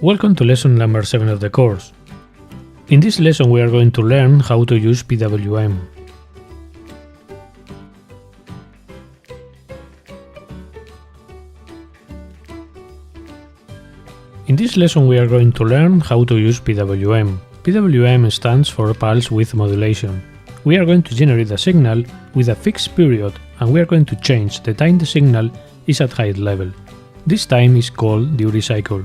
Welcome to lesson number 7 of the course. In this lesson we are going to learn how to use PWM. In this lesson we are going to learn how to use PWM. PWM stands for pulse width modulation. We are going to generate a signal with a fixed period and we are going to change the time the signal is at height level. This time is called duty cycle.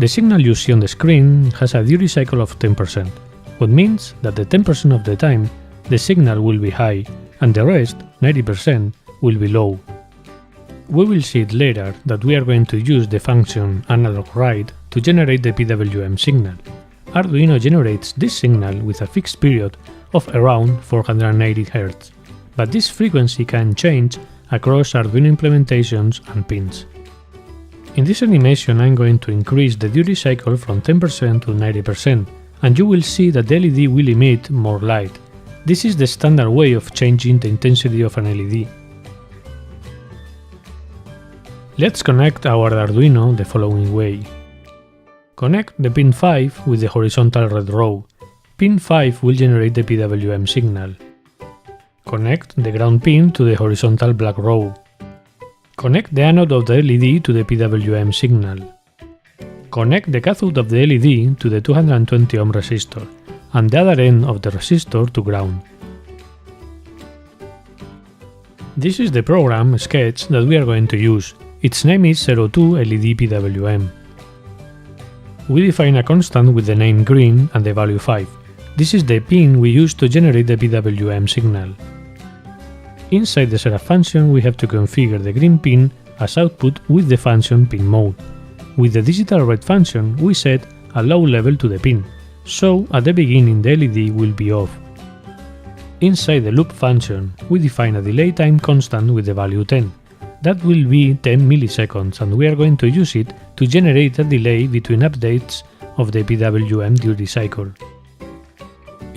The signal you see on the screen has a duty cycle of 10%, what means that the 10% of the time the signal will be high and the rest, 90%, will be low. We will see it later that we are going to use the function analog write to generate the PWM signal. Arduino generates this signal with a fixed period of around 480 Hz, but this frequency can change across Arduino implementations and pins. In this animation I'm going to increase the duty cycle from 10% to 90%, and you will see that the LED will emit more light. This is the standard way of changing the intensity of an LED. Let's connect our Arduino the following way. Connect the pin 5 with the horizontal red row. Pin 5 will generate the PWM signal. Connect the ground pin to the horizontal black row. Connect the anode of the LED to the PWM signal. Connect the cathode of the LED to the 220 ohm resistor, and the other end of the resistor to ground. This is the program sketch that we are going to use. Its name is C02L07 PWM. We define a constant with the name green and the value 5. This is the pin we use to generate the PWM signal. Inside the setup function we have to configure the green pin as output with the function pin mode. With the digital write function we set a low level to the pin, so at the beginning the LED will be off. Inside the loop function we define a delay time constant with the value 10. That will be 10 milliseconds and we are going to use it to generate a delay between updates of the PWM duty cycle.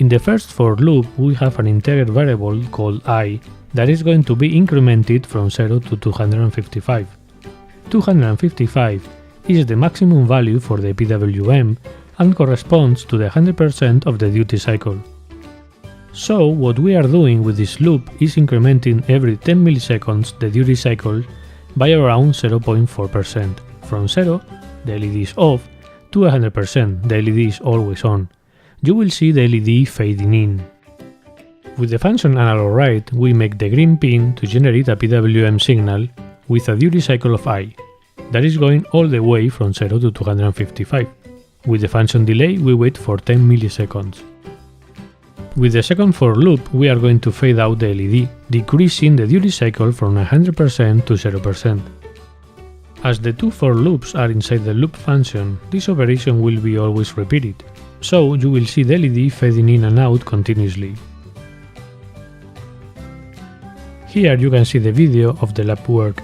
In the first for loop we have an integer variable called I that is going to be incremented from 0 to 255. 255 is the maximum value for the PWM and corresponds to the 100% of the duty cycle. So what we are doing with this loop is incrementing every 10 milliseconds the duty cycle by around 0.4%. From 0, the LED is off, to 100%, the LED is always on. You will see the LED fading in. With the function analog write, we make the green pin to generate a PWM signal with a duty cycle of I, that is going all the way from 0 to 255. With the function delay, we wait for 10 milliseconds. With the second for loop, we are going to fade out the LED, decreasing the duty cycle from 100% to 0%. As the two for loops are inside the loop function, this operation will be always repeated, so you will see the LED fading in and out continuously. Here you can see the video of the lab work.